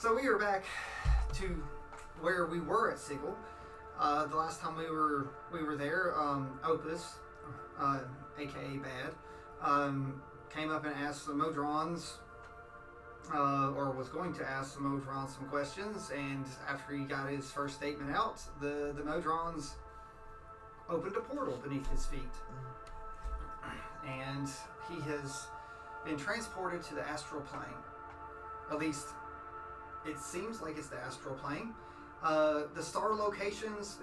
So we are back to where we were at Sigil. The last time we were there, Opus, aka Bad, came up and asked the Modrons, or was going to ask the Modrons some questions, and after he got his first statement out, the Modrons opened a portal beneath his feet. And he has been transported to the astral plane. At least, it seems like it's the astral plane. The star locations,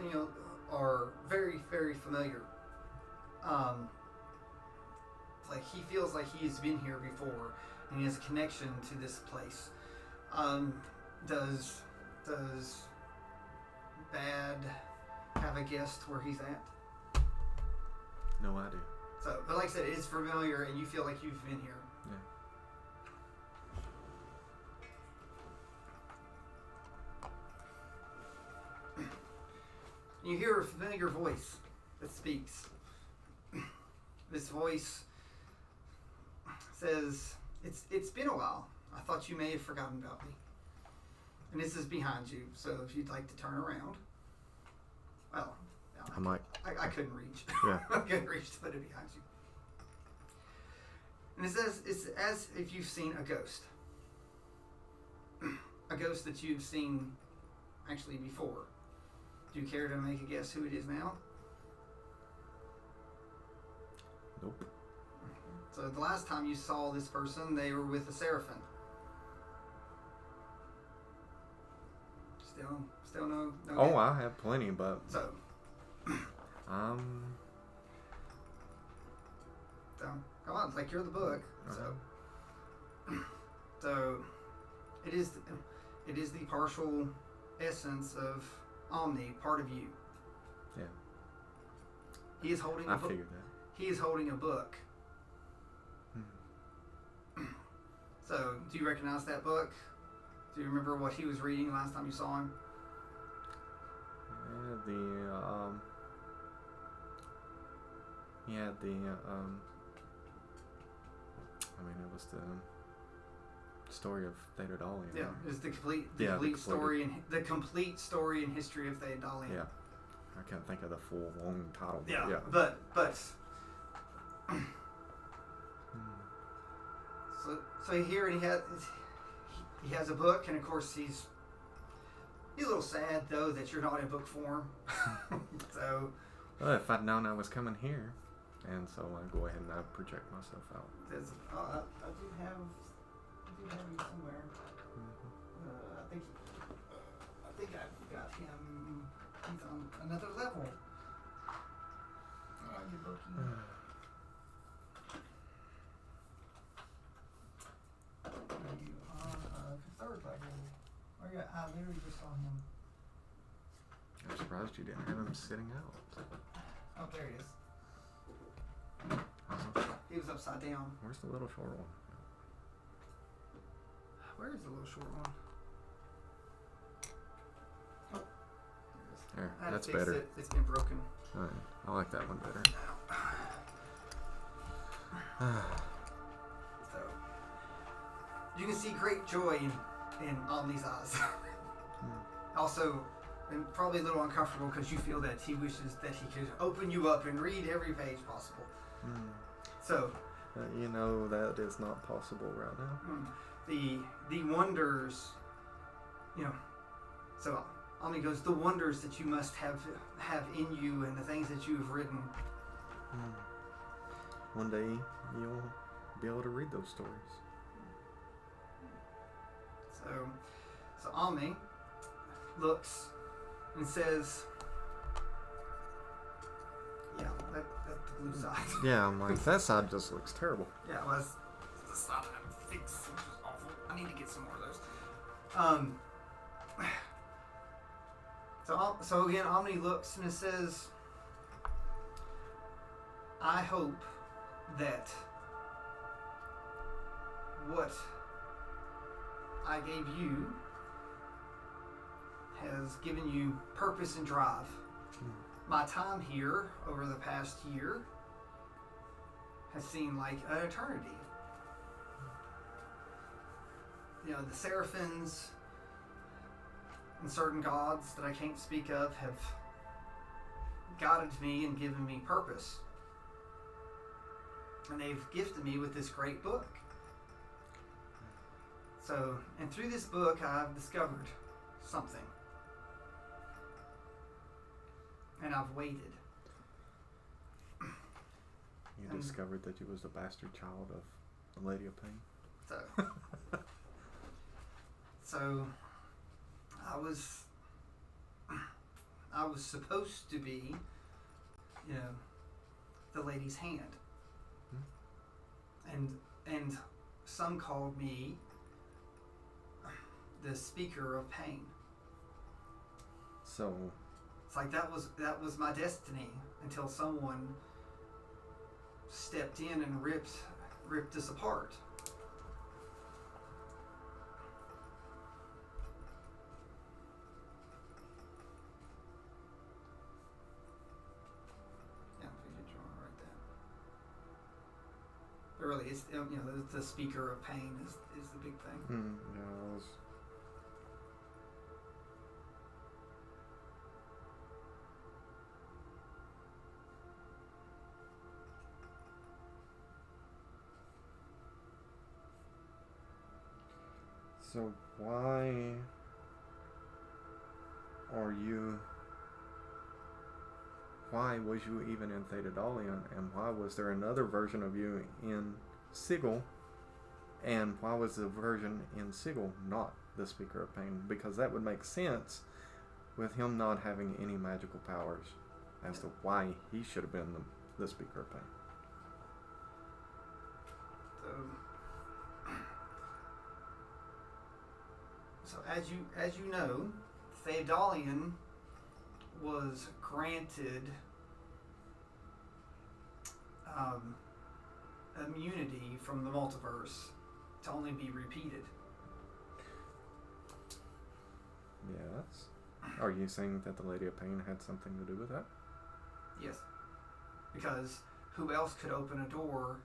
are very, very familiar. Like he feels like he's been here before, and he has a connection to this place. Does Bad have a guess where he's at? No idea. So, but like I said, it's familiar, and you feel like you've been here. Yeah. You hear a familiar voice that speaks. This voice says, "It's been a while. I thought you may have forgotten about me." And this is behind you, so if you'd like to turn around. Well, I might. I couldn't reach. Yeah. I couldn't reach to put it behind you. And it says, it's as if you've seen a ghost. A ghost that you've seen actually before. Do you care to make a guess who it is now? Nope. So the last time you saw this person, they were with a seraphim. Still no Oh, guess? I have plenty, but So come on, it's like you're the book. So it is the partial essence of Omni, part of you. Yeah. He is holding I a book. figured that. He is holding a book. So, do you recognize that book? Do you remember what he was reading last time you saw him? It was the story of Thetadolyon. Yeah, it's the complete story and history of Thetadolyon. Yeah, I can't think of the full long title. Yeah, yeah. but so here and he has a book, and of course he's a little sad though that you're not in book form. So. Well, if I'd known I was coming here, and so I go ahead and I project myself out. I do have you somewhere. Mm-hmm. I think I've got him. He's on another level. Your bookie. Are you on third level? Oh yeah, I literally just saw him. I'm surprised you didn't have him sitting out. Oh, there he is. He was upside down. Where's the little short one? Where is the little short one? Oh, there. That's better. It's been broken. All right. I like that one better. So you can see great joy in Omni's eyes. Also, and probably a little uncomfortable because you feel that he wishes that he could open you up and read every page possible. So, that is not possible right now. The wonders, So Omni goes, the wonders that you must have in you, and the things that you have written. One day you'll be able to read those stories. So Omni looks and says, "Yeah, that's the blue side." Yeah, I'm like, that side just looks terrible. Yeah, well, that's the side I fixed, which is awful. I need to get some more of those. So again, Omni looks and it says, "I hope that what I gave you has given you purpose and drive. My time here over the past year has seemed like an eternity. The Seraphims And certain gods that I can't speak of have guided me and given me purpose. And they've gifted me with this great book. So, and through this book, I've discovered something. And I've waited. You discovered that you was the bastard child of the Lady of Pain? So I was supposed to be, the lady's hand. And some called me the speaker of pain. So it's like that was my destiny until someone stepped in and ripped us apart. Yeah, if we could draw right there. But really, it's the speaker of pain is the big thing. yeah, I was. So why was you even in Thetadolyon, and why was there another version of you in Sigil, and why was the version in Sigil not the Speaker of Pain? Because that would make sense with him not having any magical powers as to why he should have been the Speaker of Pain. So as you know, Thetadolyon was granted immunity from the multiverse to only be repeated. Yes. Are you saying that the Lady of Pain had something to do with that? Yes. Because who else could open a door?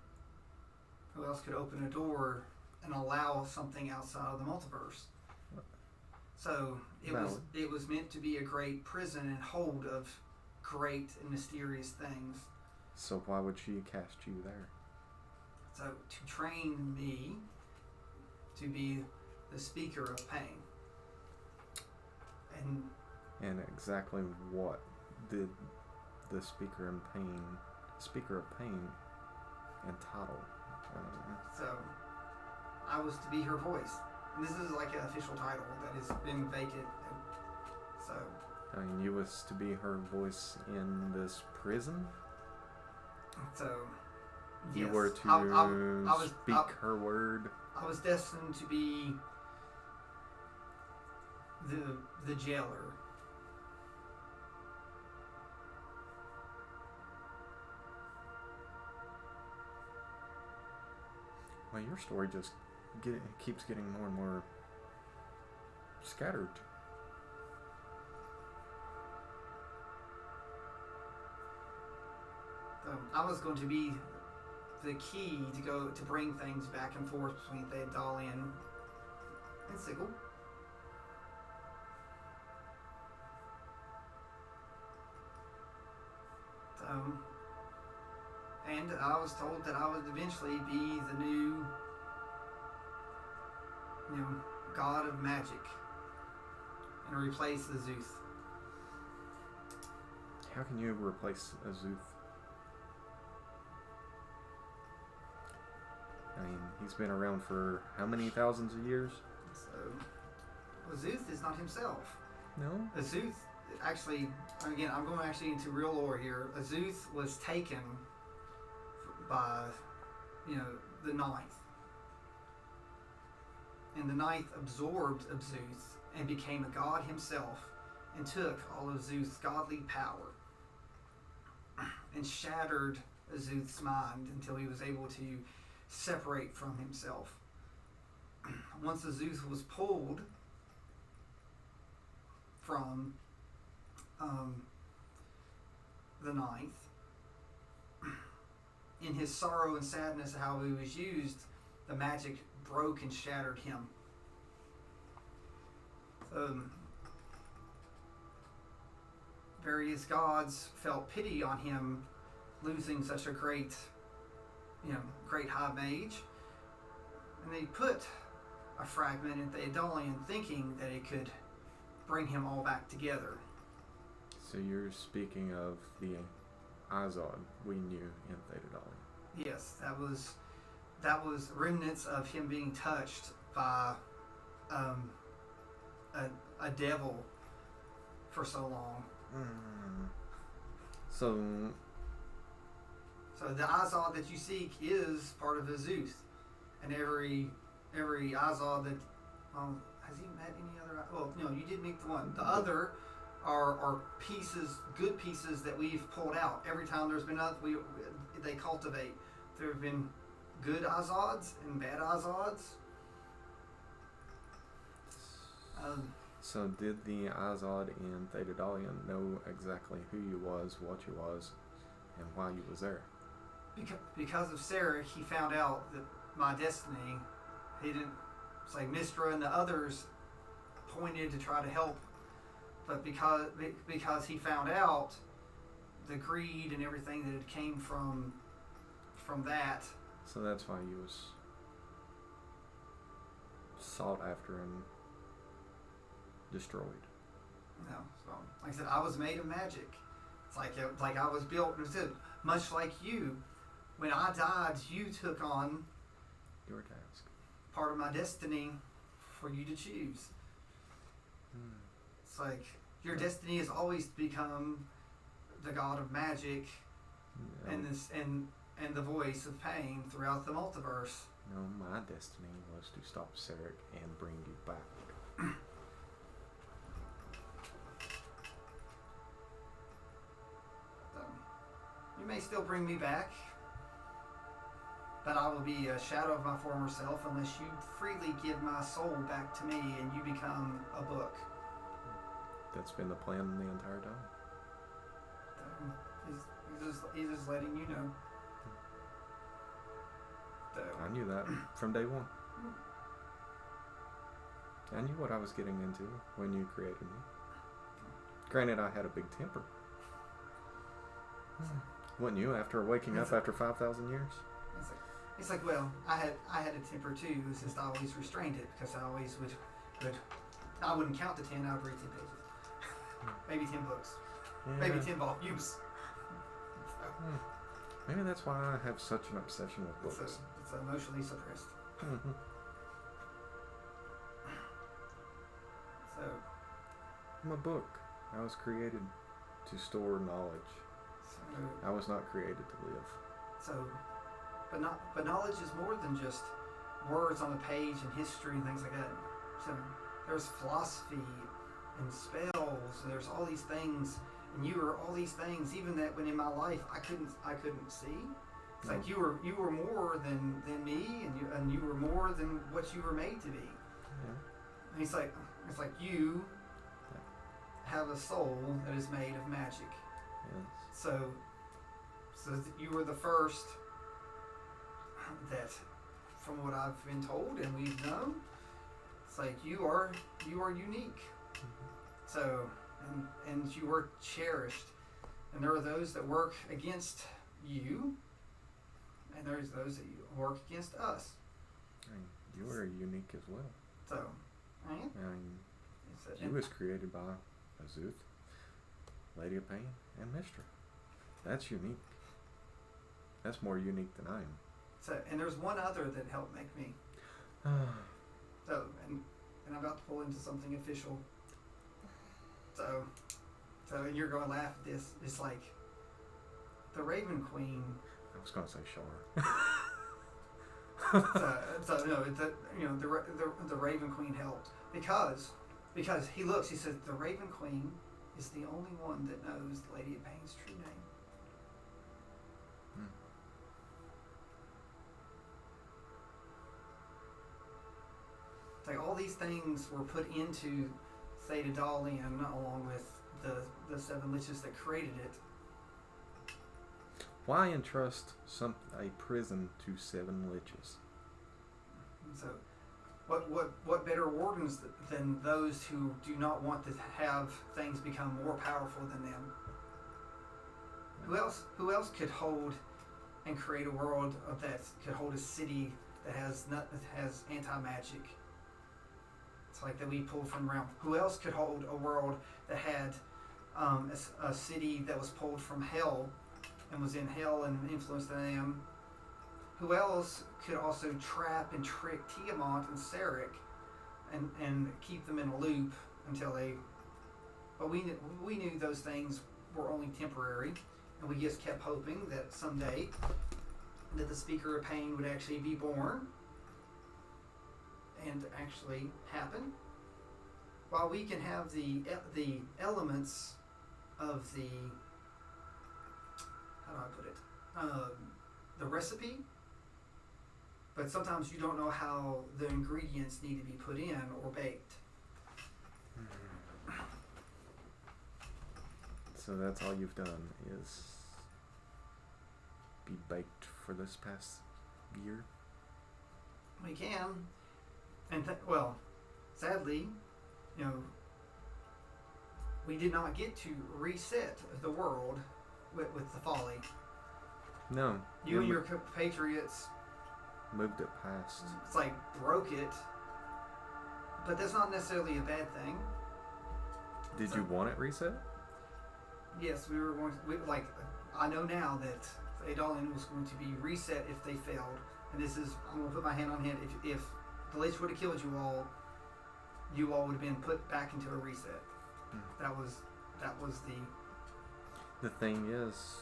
Who else could open a door and allow something outside of the multiverse? So it was meant to be a great prison and hold of great and mysterious things. So why would she cast you there? So to train me to be the speaker of pain. And exactly what did the speaker of pain entitle? So I was to be her voice. And this is like an official title that has been vacant. So. And you was to be her voice in this prison? So. You yes, were to speak her word? I was destined to be the jailer. Well, your story just keeps getting more and more scattered. I was going to be the key to bring things back and forth between Thetadolyon and Sigil. And I was told that I would eventually be the new, god of magic and replace Azuth. How can you replace Azuth? I mean, he's been around for how many thousands of years? So, Azuth is not himself. No? Azuth, actually, again, I'm going actually into real lore here. Azuth was taken by, the Ninth. And the Ninth absorbed Azuth and became a god himself and took all of Azuth's godly power and shattered Azuth's mind until he was able to separate from himself. Once Azuth was pulled from the Ninth, in his sorrow and sadness how he was used, the magic broke and shattered him. various gods felt pity on him losing such a great, great high mage, and they put a fragment in Thetadolyon thinking that it could bring him all back together. So you're speaking of the Izod we knew in Thetadolyon. Yes, that was remnants of him being touched by a devil for so long. So the Izod that you seek is part of Azuth, and every Izod that has he met any other? Well, you did meet the one. The other are pieces, good pieces that we've pulled out. Every time there's been they cultivate. There have been good Izods and bad Izods. So did the Izod in Thetadolyon know exactly who you was, what you was, and why you was there? Because of Sarah, he found out that my destiny. He didn't. It's like Mistra and the others pointed to try to help, but because he found out the greed and everything that had came from that. So that's why you was sought after and destroyed. No, so like I said, I was made of magic. It's like I was built. Much like you, when I died, you took on Your task. part of my destiny for you to choose. It's like your destiny has always become the god of magic and the voice of pain throughout the multiverse. No, my destiny was to stop Sarek and bring you back. So, you may still bring me back, but I will be a shadow of my former self unless you freely give my soul back to me and you become a book. That's been the plan the entire time. He's just letting you know. So, I knew that from day one. I knew what I was getting into when you created me. Granted, I had a big temper. Wouldn't you, after waking up after 5,000 years? it's like, well, I had a temper too. It was just I always restrained it because I always would I wouldn't count to 10. I would read 10 pages, maybe 10 books, maybe 10 volumes. Maybe that's why I have such an obsession with books. It's emotionally suppressed. So I'm a book. I was created to store knowledge. I was not created to live. So, but knowledge is more than just words on a page and history and things like that. So there's philosophy and spells. And there's all these things, and you are all these things. Even that when in my life I couldn't see. It's like you were more than me, and you were more than what you were made to be. Yeah. And it's like you have a soul that is made of magic. Yes. So you were the first that, from what I've been told and we've known, it's like you are unique. So and you were cherished, and there are those that work against you, and there's those that work against us. I mean, you were unique as well. So, right? You was created by Azuth, Lady of Pain, and Mistra. That's unique. That's more unique than I am. So, and there's one other that helped make me. So, and I'm about to pull into something official. So and you're going to laugh at this. It's like the Raven Queen. I was going to say Shar. The Raven Queen helped because he looks. He says the Raven Queen is the only one that knows the Lady of Pain's true name. It's like all these things were put into Thetadolyon along with the 7 liches that created it. Why entrust a prison to 7 liches? So what better wardens than those who do not want to have things become more powerful than them? Who else could hold and create a world that could hold a city that has anti-magic? It's like that we pulled from realm. Who else could hold a world that had a city that was pulled from hell and was in hell and influenced them? Who else could also trap and trick Tiamat and Sarek and keep them in a loop until they... But we knew those things were only temporary, and we just kept hoping that someday that the Speaker of Pain would actually be born and actually happen. While we can have the elements of the... How do I put it? The recipe, but sometimes you don't know how the ingredients need to be put in or baked. So that's all you've done is be baked for this past year? We can. And sadly, we did not get to reset the world with the folly. No. You and your compatriots moved it past. It's like broke it, but that's not necessarily a bad thing. Did you want it reset? Yes, we were going to. I know now that Thetadolyon was going to be reset if they failed, and this is, I'm going to put my hand on hand. If the Lich would have killed you all would have been put back into a reset. That was the thing is.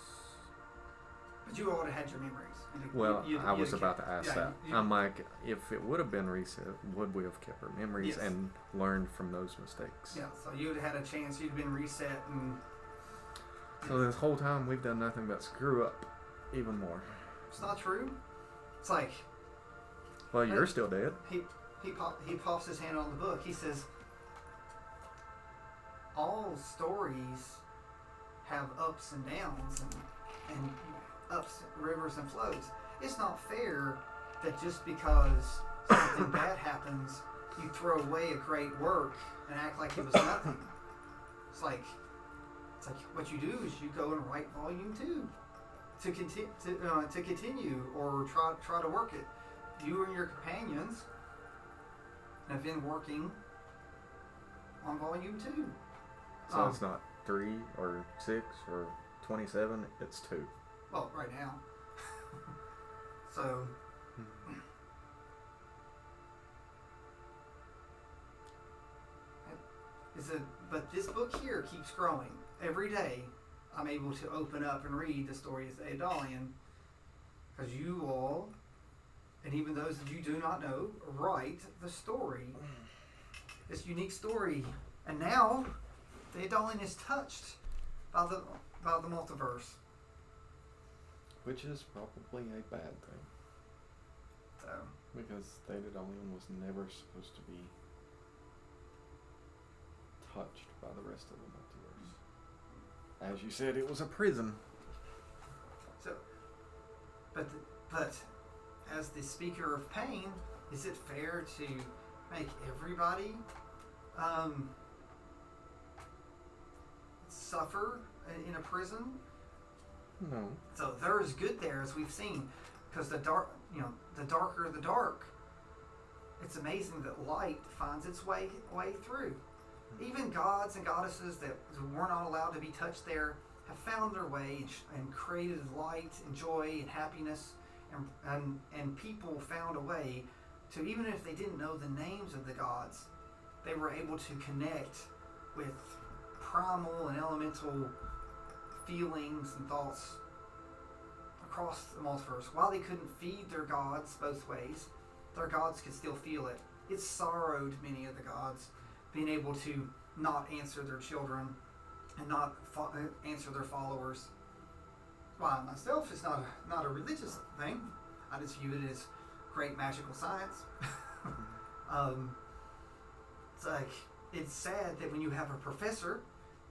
But you all would have had your memories. I was about to ask that. I'm like, if it would have been reset, would we have kept our memories and learned from those mistakes? Yeah, so you would have had a chance. You'd have been reset. And so this whole time we've done nothing but screw up even more. It's not true. It's like... Well, you're still dead. He pops his hand on the book. He says, all stories have ups and downs and ups, rivers and flows. It's not fair that just because something bad happens, you throw away a great work and act like it was nothing. It's like what you do is you go and write volume 2 to continue or try to work it. You and your companions have been working on volume 2. So it's not 3 or 6 or 27, it's 2. Well, right now. So... But this book here keeps growing. Every day I'm able to open up and read the story of Thetadolyon, because you all, and even those that you do not know, write the story. This unique story. And now Thetadolyon is touched by the multiverse. Which is probably a bad thing. So, because Thetadolyon was never supposed to be touched by the rest of the multiverse. As you said, it was a prison. So, but as the Speaker of Pain, is it fair to make everybody suffer in a prison? No. So there is good there, as we've seen, because the darker the dark, it's amazing that light finds its way through. Even gods and goddesses that were not allowed to be touched there have found their way and created light and joy and happiness, and people found a way to, even if they didn't know the names of the gods, they were able to connect with primal and elemental feelings and thoughts across the multiverse. While they couldn't feed their gods both ways, their gods could still feel it. It sorrowed many of the gods, being able to not answer their children and not answer their followers. Well, myself, it's not a religious thing. I just view it as great magical science. It's like, it's sad that when you have a professor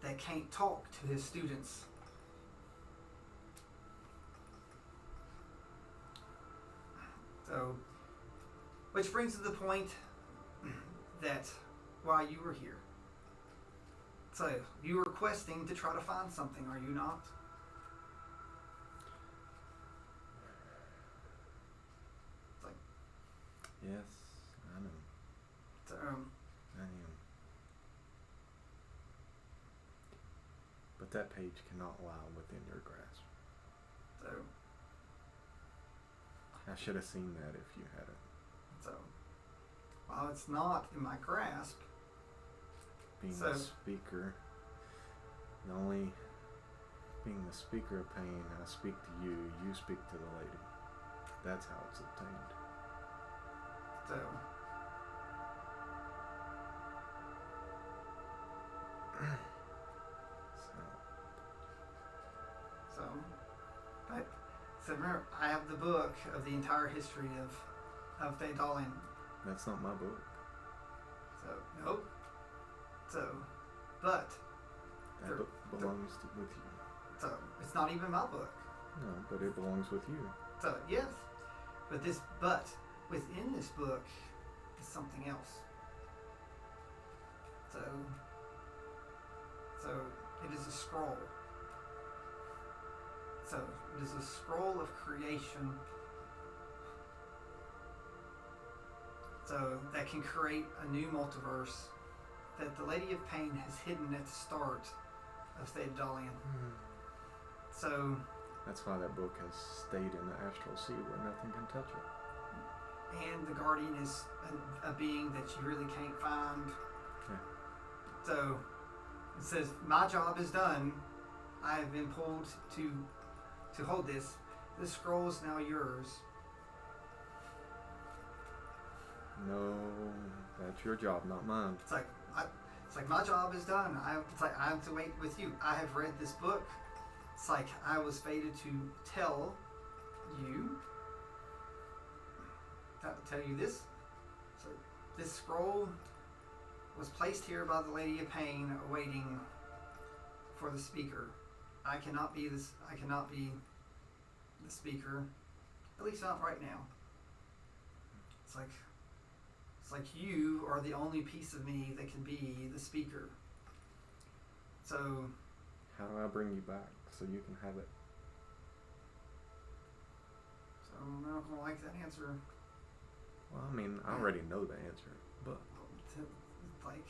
that can't talk to his students. So, which brings to the point that while you were here. So you were questing to try to find something, are you not? It's like, Yes, I know. so, I am. But that page cannot lie within your grasp. so, I should have seen that if you hadn't. so, while it's not in my grasp, Being So- the speaker, the only being the speaker of pain, I speak to you, you speak to the lady. That's how it's obtained. so, So, but, so remember, I have the book of the entire history of Thetadolyon. that's not my book. So, nope. So, but, That There- book belongs with you. so, it's not even my book. No, but it belongs with you. So, yes. But within this book is something else. So it is a scroll. So it is a scroll of creation. So that can create a new multiverse that the Lady of Pain has hidden at the start of Thetadolyon. So, That's why that book has stayed in the astral sea where nothing can touch it. and the Guardian is a being that you really can't find. Yeah. So it says, my job is done. I have been pulled to hold this. This scroll is now yours. No, that's your job, not mine. It's like my job is done. I have to wait with you. I have read this book. It's like I was fated to tell you. Tell you this. So this scroll was placed here by the Lady of Pain, awaiting for the speaker. I cannot be the speaker, at least not right now. It's like you are the only piece of me that can be the speaker. So How do I bring you back so you can have it? I'm not gonna like that answer. Well, I mean, I already know the answer, but Like,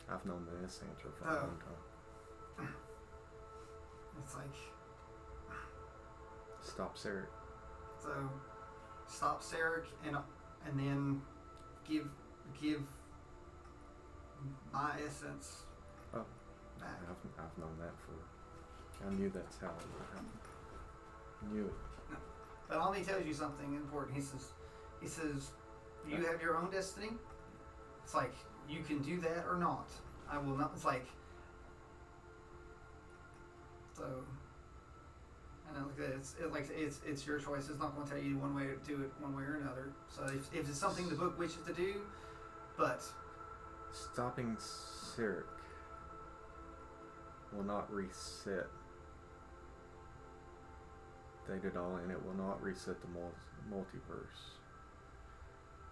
I've known this answer for a Oh. long time. it's like, Stop Sarek. so stop Sarek and then give my essence Oh. back. I've known that for. I knew that's how it would happen. Knew it. But Ollie tells you something important. He says, you have your own destiny. It's like, you can do that or not. I will not. It's like, so. And it's your choice. It's not going to tell you one way to do it one way or another. So if it's something the book wishes to do, but Stopping Sarek will not reset Thetadolyon, and it will not reset the multiverse.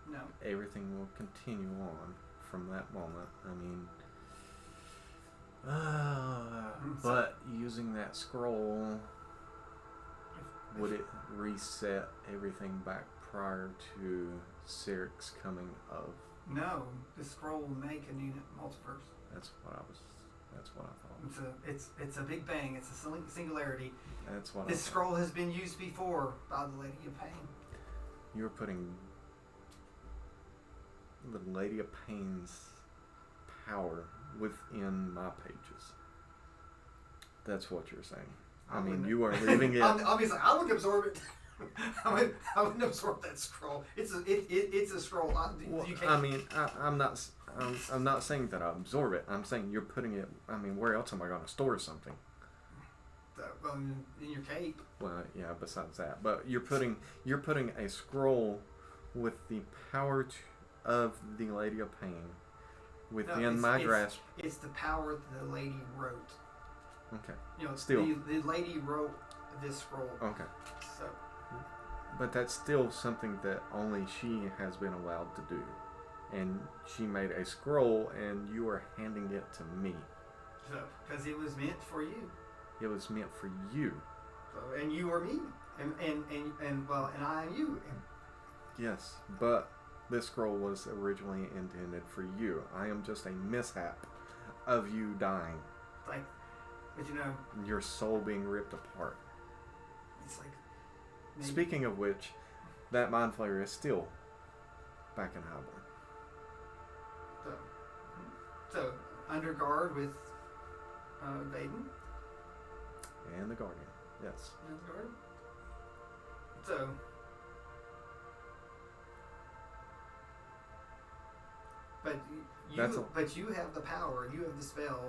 no. Everything will continue on from that moment. I mean, but using that scroll, would it reset everything back prior to Sarek's coming of? No, this scroll will make a new multiverse. That's what I thought. It's a big bang. It's a singularity. That's what This I thought. scroll has been used before by the Lady of Pain. You're putting the Lady of Pain's power within my pages. That's what you're saying. I mean, you are leaving it. Obviously, I wouldn't absorb it. I wouldn't absorb that scroll. It's a scroll. Well, You can't. I mean, I'm not saying that I absorb it. I'm saying you're putting it. I mean, where else am I going to store something? In your cape. Well, yeah. Besides that, but you're putting a scroll with the power of the Lady of Pain within my grasp. It's the power that the lady wrote. Okay. You know, Still. the lady wrote this scroll. Okay. So But that's still something that only she has been allowed to do. And she made a scroll, and you are handing it to me. So, because it was meant for you. It was meant for you. So, and you are me. And I am you. Yes, but this scroll was originally intended for you. I am just a mishap of you dying. Like, but you know... Your soul being ripped apart. It's like... Maybe. Speaking of which, that Mind Flayer is still back in Highborn. So, under guard with Vaden. And the Guardian, yes. And the guard. So... But you have the power. You have the spell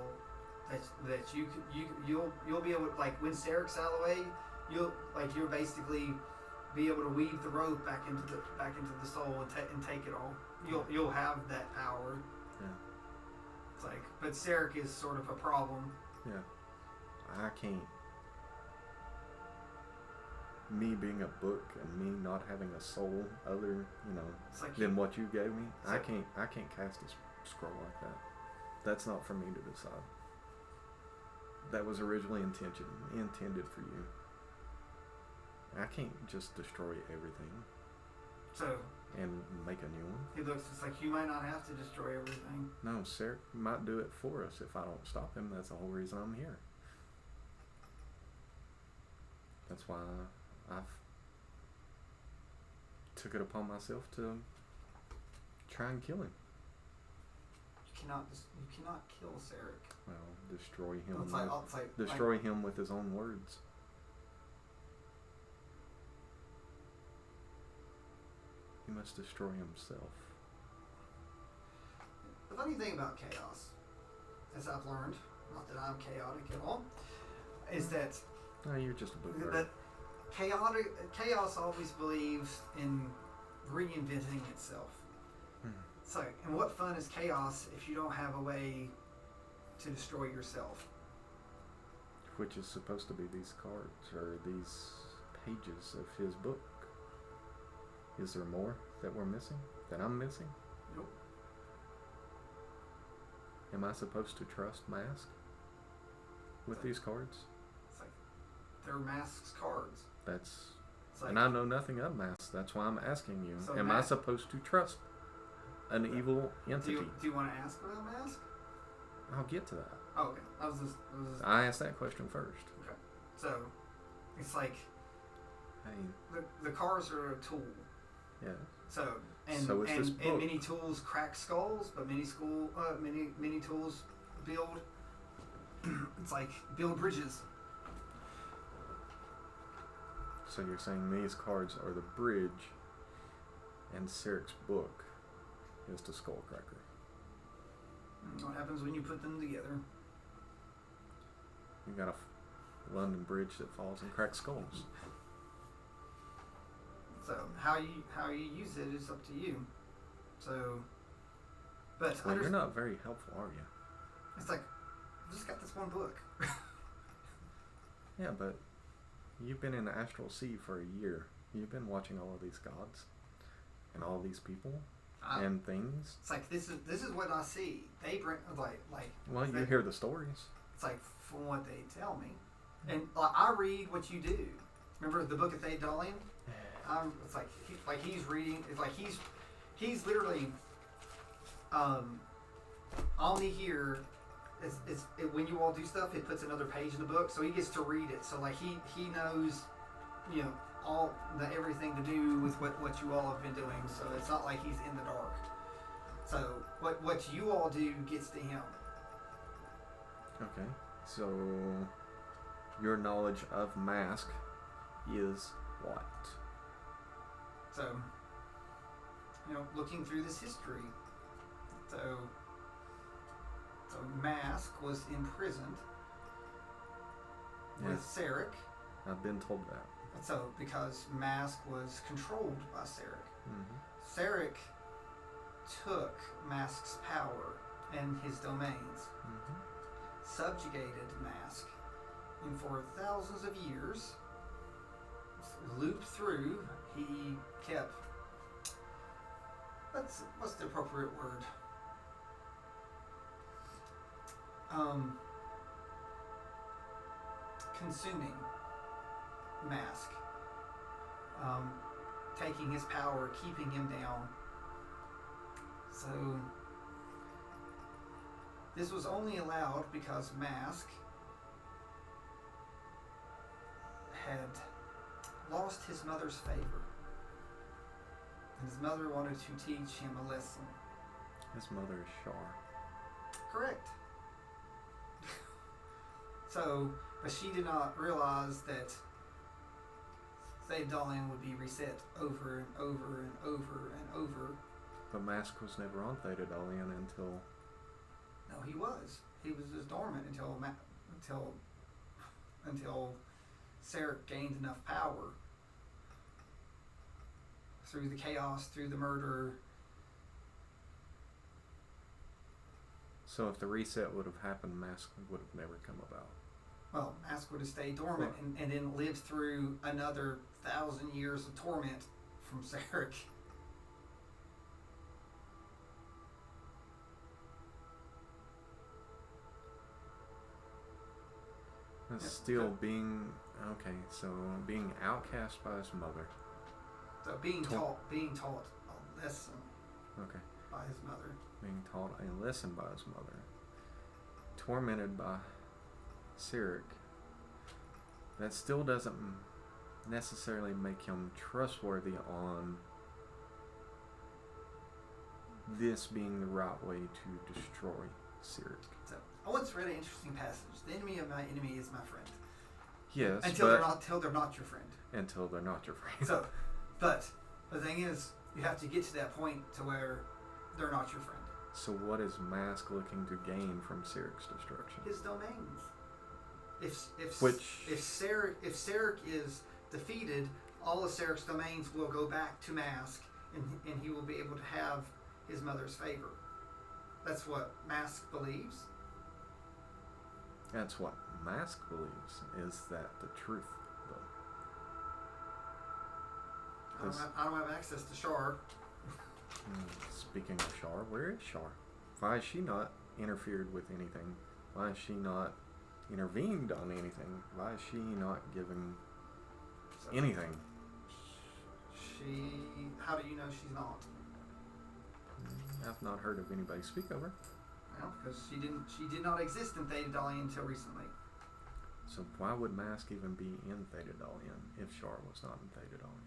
that you'll be able to, like, when Sarek's out of the way, you'll basically be able to weave the rope back into the soul and take it all. You'll have that power. Yeah. It's like, but Sarek is sort of a problem. Yeah. I can't. Me being a book and me not having a soul other, like than what you gave me, I can't cast a scroll like that. That's not for me to decide. That was originally intended for you. I can't just destroy everything. So. And make a new one. It looks just like you might not have to destroy everything. No, Sarek might do it for us if I don't stop him. That's the whole reason I'm here. That's why I've took it upon myself to try and kill him. You cannot kill Sarek. Well, destroy him. Destroy him with his own words. He must destroy himself. The funny thing about chaos, as I've learned, not that I'm chaotic at all, is that no, you're just a book. That chaos always believes in reinventing itself. So, and what fun is chaos if you don't have a way to destroy yourself? Which is supposed to be these cards or these pages of his book. Is there more that we're missing? That I'm missing? Nope. Am I supposed to trust Mask with these cards? It's like they're Mask's cards. And I know nothing of Mask. That's why I'm asking you. So am I supposed to trust an evil entity? Do you want to ask about Mask? I'll get to that. Oh, okay. I asked that question first. Okay. So, it's like hey. the cards are a tool. Yeah. So this book. And many tools crack skulls, but many tools build. It's like build bridges. So you're saying these cards are the bridge, and Sarek's book is the skullcracker. What happens when you put them together? You got a London Bridge that falls and cracks skulls. So how you use it is up to you. So, but well, you're not very helpful, are you? It's like I just got this one book. Yeah, but you've been in the astral sea for a year. You've been watching all of these gods and all these people and things. It's like this is what I see. They bring like. Well, you hear the stories. It's like from what they tell me, and I read what you do. Remember the book of Thetadolyon? It's like he's reading. It's like he's literally only here. When you all do stuff, it puts another page in the book, so he gets to read it. So like he knows, all everything to do with what you all have been doing. So it's not like he's in the dark. So what you all do gets to him. Okay, so your knowledge of Mask is what? So looking through this history. So Mask was imprisoned with Sarek. I've been told that. So because Mask was controlled by Sarek. Mm-hmm. Sarek took Mask's power and his domains, subjugated Mask, and for thousands of years looped through he kept. What's the appropriate word? Consuming Mask, taking his power, keeping him down. So this was only allowed because Mask had lost his mother's favor. And his mother wanted to teach him a lesson. His mother is Shar. Correct. So, but she did not realize that Thetadolyon would be reset over and over and over and over. But Mask was never on Thetadolyon until... No, he was. He was just dormant until Sarek gained enough power through the chaos, through the murder. So if the reset would have happened, Mask would have never come about. Well, Mask would have stayed dormant and then lived through another 1,000 years of torment from Sarek. Still being being outcast by his mother. So being taught a lesson. Okay. By his mother. Being taught a lesson by his mother. Tormented by Sarek. That still doesn't necessarily make him trustworthy on this being the right way to destroy Sarek. So I once read an interesting passage. The enemy of my enemy is my friend. Yes, until they're not your friend. Until they're not your friend. So, but the thing is, you have to get to that point to where they're not your friend. So what is Mask looking to gain from Sarek's destruction? His domains. If Sarek is defeated, all of Sarek's domains will go back to Mask, and he will be able to have his mother's favor. That's what Mask believes. That's what Mask believes. Is that the truth, though? I don't have access to Shar. Speaking of Shar, where is Shar? Why is she not interfered with anything? Why is she not intervened on anything? Why is she not given anything? How do you know she's not? I've not heard of anybody speak of her. Well, because she did not exist in Thetadolyon until recently. So why would Mask even be in Thetadolyon if Shar was not in Thetadolyon?